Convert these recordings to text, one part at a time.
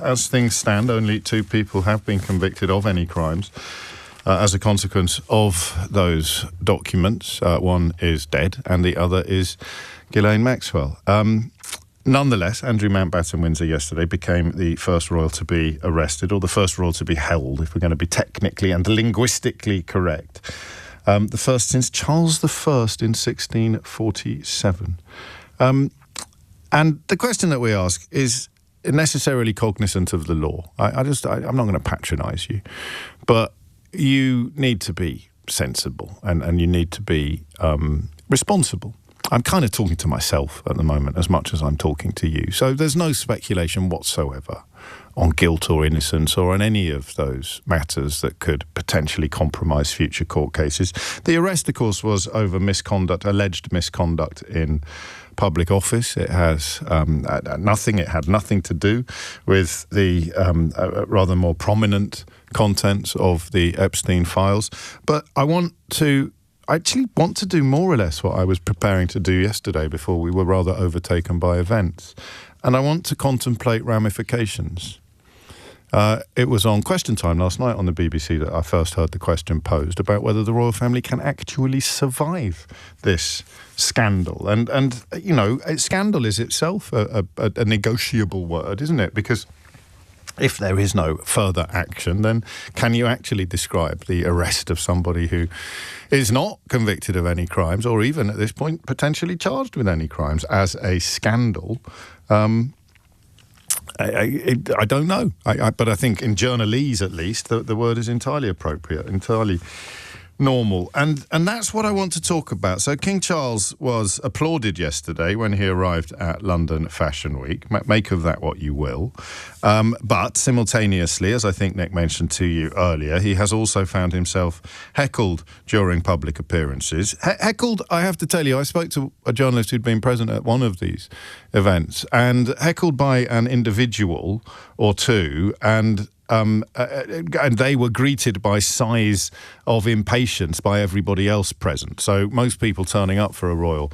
As things stand, only 2 people have been convicted of any crimes as a consequence of those documents. One is dead and the other is Ghislaine Maxwell. Nonetheless, Andrew Mountbatten-Windsor yesterday became the first royal to be arrested, or the first royal to be held, if we're going to be technically and linguistically correct. The first since Charles I in 1647. And the question that we ask is necessarily cognizant of the law. I'm not going to patronise you, but you need to be sensible and you need to be responsible. I'm kind of talking to myself at the moment as much as I'm talking to you. So there's no speculation whatsoever on guilt or innocence or on any of those matters that could potentially compromise future court cases. The arrest, of course, was over misconduct, alleged misconduct in public office. It has nothing. It had nothing to do with the rather more prominent contents of the Epstein files. But I actually want to do more or less what I was preparing to do yesterday before we were rather overtaken by events. And I want to contemplate ramifications. It was on Question Time last night on the BBC that I first heard the question posed about whether the royal family can actually survive this scandal. And you know, scandal is itself a negotiable word, isn't it? Because if there is no further action, then can you actually describe the arrest of somebody who is not convicted of any crimes, or even at this point potentially charged with any crimes, as a scandal? I don't know. But I think in journalese, at least, the word is entirely appropriate, entirely normal. And that's what I want to talk about. So King Charles was applauded yesterday when he arrived at London Fashion Week. Make of that what you will. But simultaneously, as I think Nick mentioned to you earlier, he has also found himself heckled during public appearances. Heckled, I have to tell you, I spoke to a journalist who'd been present at one of these events, and heckled by an individual or two, and they were greeted by sighs of impatience by everybody else present. So most people turning up for a royal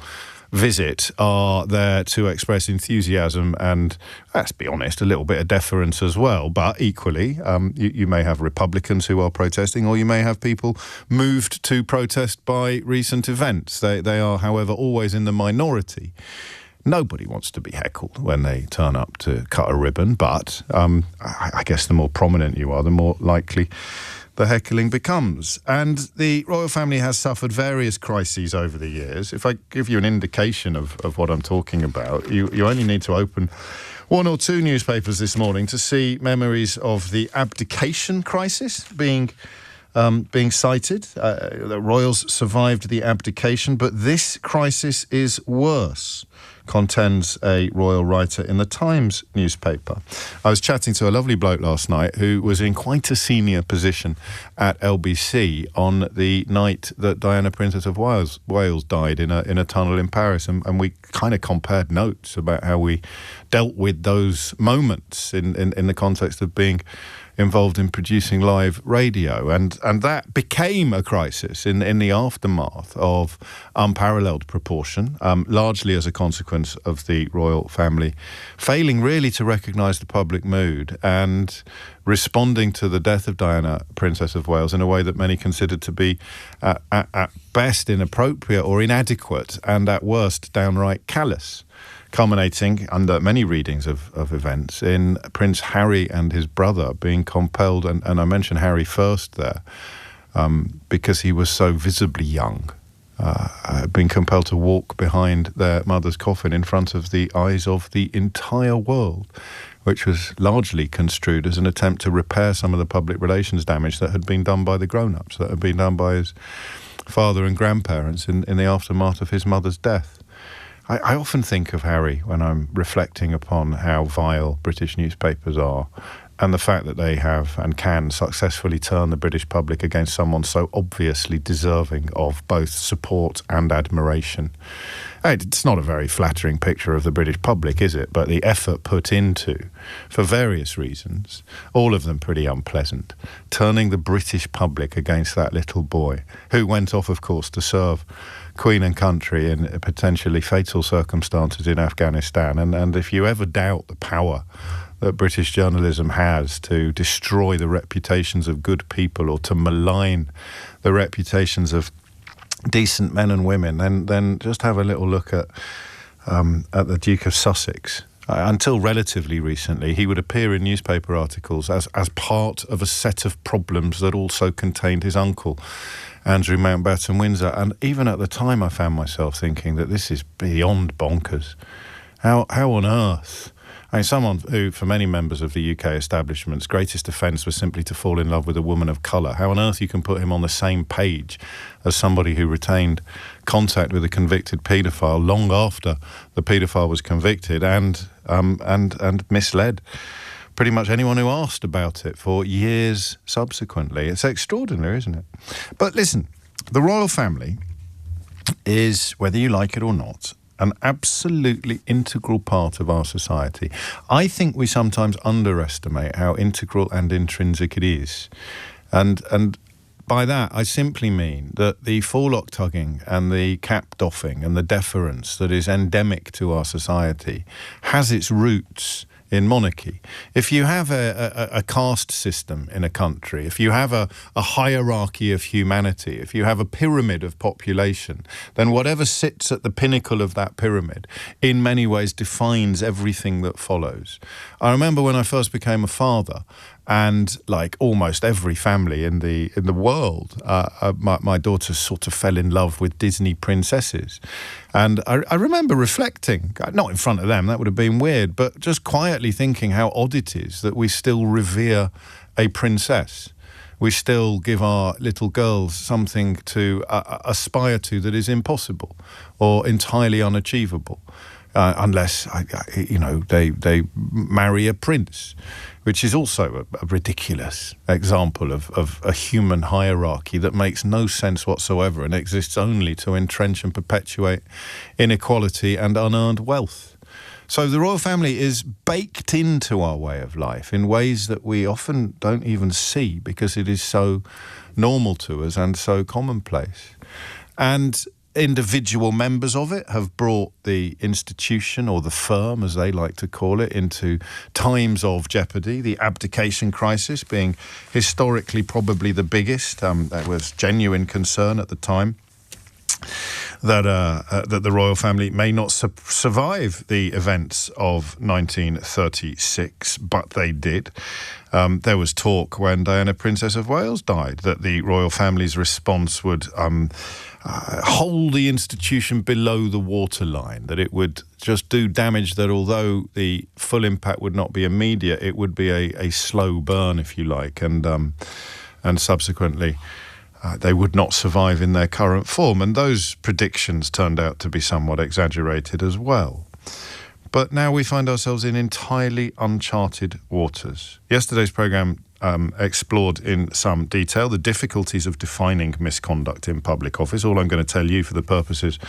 visit are there to express enthusiasm and, let's be honest, a little bit of deference as well. But equally, you may have Republicans who are protesting, or you may have people moved to protest by recent events. They are, however, always in the minority. Nobody wants to be heckled when they turn up to cut a ribbon, but I guess the more prominent you are, the more likely the heckling becomes. And the royal family has suffered various crises over the years. If I give you an indication of what I'm talking about, you only need to open one or two newspapers this morning to see memories of the abdication crisis being cited. The royals survived the abdication, but this crisis is worse, contends a royal writer in the Times newspaper. I was chatting to a lovely bloke last night who was in quite a senior position at LBC on the night that Diana, Princess of Wales died in a tunnel in Paris, and we kind of compared notes about how we dealt with those moments in the context of being involved in producing live radio, and that became a crisis in the aftermath of unparalleled proportion, largely as a consequence of the royal family failing really to recognise the public mood and responding to the death of Diana, Princess of Wales, in a way that many considered to be at best inappropriate or inadequate, and at worst downright callous, culminating under many readings of events in Prince Harry and his brother being compelled, and I mention Harry first there, because he was so visibly young, being compelled to walk behind their mother's coffin in front of the eyes of the entire world, which was largely construed as an attempt to repair some of the public relations damage that had been done by the grown-ups, that had been done by his father and grandparents in the aftermath of his mother's death. I often think of Harry when I'm reflecting upon how vile British newspapers are, and the fact that they have and can successfully turn the British public against someone so obviously deserving of both support and admiration. It's not a very flattering picture of the British public, is it? But the effort put into, for various reasons, all of them pretty unpleasant, turning the British public against that little boy, who went off, of course, to serve Queen and country in potentially fatal circumstances in Afghanistan. And if you ever doubt the power that British journalism has to destroy the reputations of good people or to malign the reputations of decent men and women, then just have a little look at the Duke of Sussex. Until relatively recently, he would appear in newspaper articles as part of a set of problems that also contained his uncle, Andrew Mountbatten-Windsor. And even at the time, I found myself thinking that this is beyond bonkers. How on earth? I mean, someone who, for many members of the UK establishment's greatest offence was simply to fall in love with a woman of colour. How on earth you can put him on the same page as somebody who retained contact with a convicted paedophile long after the paedophile was convicted and misled pretty much anyone who asked about it for years subsequently. It's extraordinary, isn't it? But listen, the royal family is, whether you like it or not, an absolutely integral part of our society. I think we sometimes underestimate how integral and intrinsic it is. And by that, I simply mean that the forelock tugging and the cap doffing and the deference that is endemic to our society has its roots in monarchy. If you have a caste system in a country, if you have a hierarchy of humanity, if you have a pyramid of population, then whatever sits at the pinnacle of that pyramid in many ways defines everything that follows. I remember when I first became a father, and like almost every family in the world, my daughter sort of fell in love with Disney princesses. And I remember reflecting, not in front of them, that would have been weird, but just quietly thinking how odd it is that we still revere a princess. We still give our little girls something to aspire to that is impossible or entirely unachievable, unless they marry a prince, which is also a ridiculous example of a human hierarchy that makes no sense whatsoever and exists only to entrench and perpetuate inequality and unearned wealth. So the royal family is baked into our way of life in ways that we often don't even see because it is so normal to us and so commonplace. And individual members of it have brought the institution, or the firm as they like to call it, into times of jeopardy, the abdication crisis being historically probably the biggest. There was genuine concern at the time that the royal family may not survive the events of 1936, but they did. There was talk when Diana, Princess of Wales, died that the royal family's response would hold the institution below the waterline, that it would just do damage that, although the full impact would not be immediate, it would be a slow burn, if you like, and subsequently they would not survive in their current form. And those predictions turned out to be somewhat exaggerated as well. But now we find ourselves in entirely uncharted waters. Yesterday's programme explored in some detail the difficulties of defining misconduct in public office. All I'm going to tell you for the purposes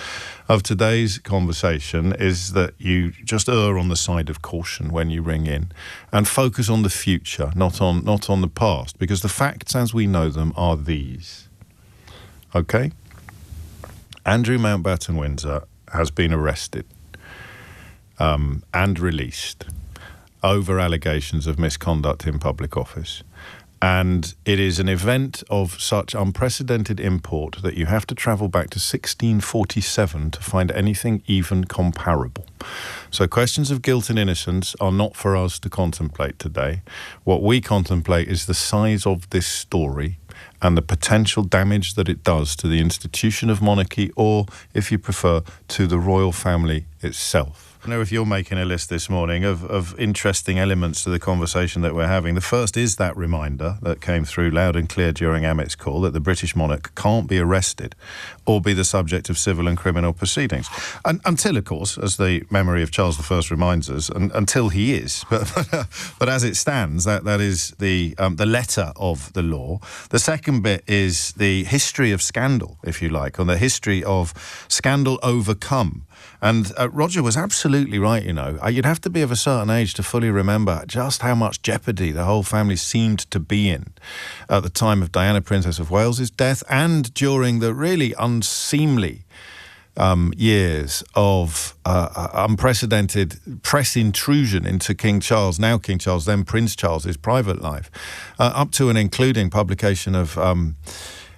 of today's conversation is that you just err on the side of caution when you ring in and focus on the future, not on the past, because the facts as we know them are these. Okay? Andrew Mountbatten-Windsor has been arrested and released over allegations of misconduct in public office. And it is an event of such unprecedented import that you have to travel back to 1647 to find anything even comparable. So questions of guilt and innocence are not for us to contemplate today. What we contemplate is the size of this story and the potential damage that it does to the institution of monarchy, or, if you prefer, to the royal family itself. I know if you're making a list this morning of interesting elements to the conversation that we're having. The first is that reminder that came through loud and clear during Amit's call that the British monarch can't be arrested or be the subject of civil and criminal proceedings. Until, of course, as the memory of Charles I reminds us, until he is. But as it stands, that is the letter of the law. The second bit is the history of scandal, if you like, or the history of scandal overcome. And Roger was absolutely right, you know. You'd have to be of a certain age to fully remember just how much jeopardy the whole family seemed to be in at the time of Diana, Princess of Wales's death, and during the really unseemly years of unprecedented press intrusion into King Charles, now King Charles, then Prince Charles's private life, up to and including publication of...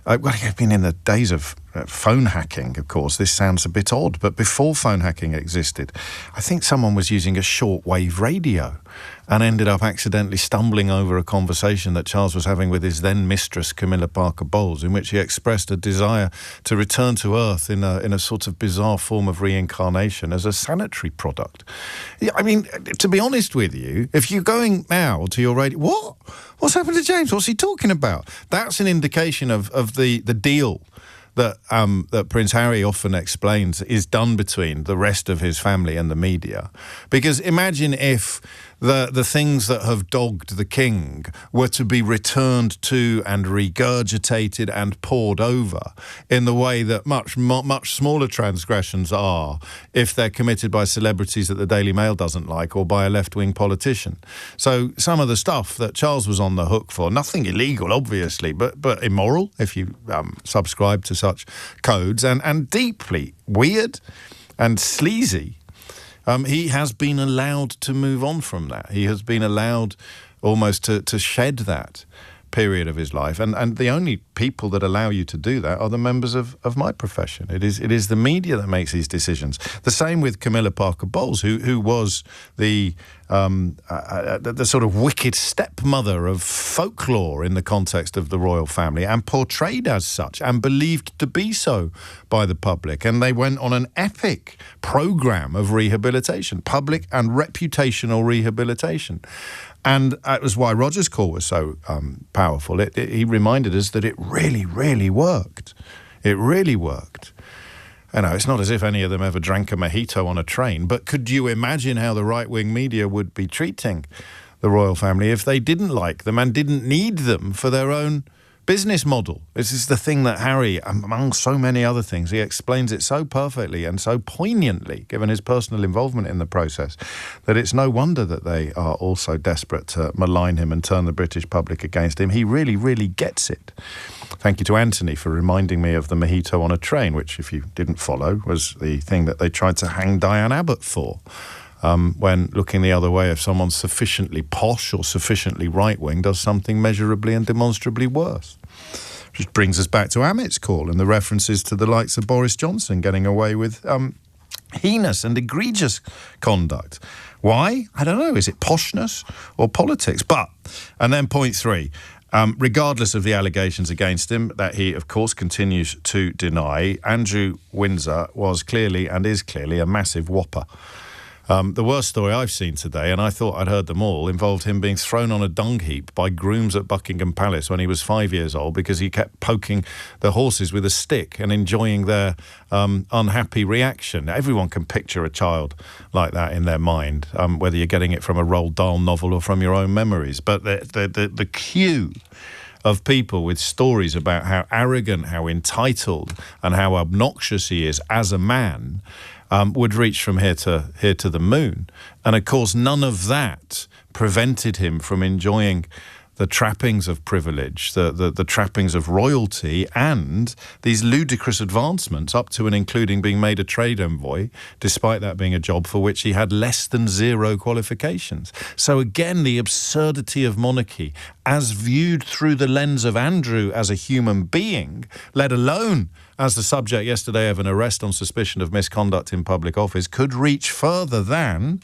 I've been in the days of phone hacking, of course. This sounds a bit odd, but before phone hacking existed, I think someone was using a shortwave radio and ended up accidentally stumbling over a conversation that Charles was having with his then mistress, Camilla Parker Bowles, in which he expressed a desire to return to Earth in a sort of bizarre form of reincarnation as a sanitary product. I mean, to be honest with you, if you're going now to your radio, what's happened to James? What's he talking about? That's an indication of the deal that Prince Harry often explains is done between the rest of his family and the media. Because imagine if the things that have dogged the king were to be returned to and regurgitated and poured over in the way that much smaller transgressions are if they're committed by celebrities that the Daily Mail doesn't like or by a left-wing politician. So some of the stuff that Charles was on the hook for, nothing illegal, obviously, but immoral if you subscribe to such codes, and deeply weird and sleazy. He has been allowed to move on from that. He has been allowed almost to shed that period of his life. And the only people that allow you to do that are the members of my profession. It is the media that makes these decisions. The same with Camilla Parker Bowles, who was the sort of wicked stepmother of folklore in the context of the royal family, and portrayed as such and believed to be so by the public. And they went on an epic program of rehabilitation, public and reputational rehabilitation. And that was why Roger's call was so powerful. He reminded us that it really, really worked. It really worked. I know it's not as if any of them ever drank a mojito on a train, but could you imagine how the right-wing media would be treating the royal family if they didn't like them and didn't need them for their own business model? This is the thing that Harry, among so many other things, he explains it so perfectly and so poignantly, given his personal involvement in the process, that it's no wonder that they are all so desperate to malign him and turn the British public against him. He really, really gets it. Thank you to Anthony for reminding me of the mojito on a train, which, if you didn't follow, was the thing that they tried to hang Diane Abbott for. When looking the other way, if someone sufficiently posh or sufficiently right-wing does something measurably and demonstrably worse. Which brings us back to Amit's call and the references to the likes of Boris Johnson getting away with heinous and egregious conduct. Why? I don't know. Is it poshness or politics? And then point 3, regardless of the allegations against him, that he, of course, continues to deny, Andrew Windsor was clearly and is clearly a massive whopper. The worst story I've seen today, and I thought I'd heard them all, involved him being thrown on a dung heap by grooms at Buckingham Palace when he was 5 years old because he kept poking the horses with a stick and enjoying their unhappy reaction. Everyone can picture a child like that in their mind, whether you're getting it from a Roald Dahl novel or from your own memories. But the queue of people with stories about how arrogant, how entitled, and how obnoxious he is as a man would reach from here to the moon. And of course, none of that prevented him from enjoying the trappings of privilege, the trappings of royalty, and these ludicrous advancements up to and including being made a trade envoy, despite that being a job for which he had less than 0 qualifications. So again, the absurdity of monarchy, as viewed through the lens of Andrew as a human being, let alone as the subject yesterday of an arrest on suspicion of misconduct in public office, could reach further than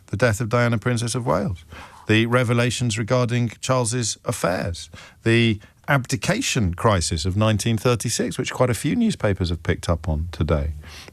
the death of Diana, Princess of Wales, the revelations regarding Charles's affairs, the abdication crisis of 1936, which quite a few newspapers have picked up on today.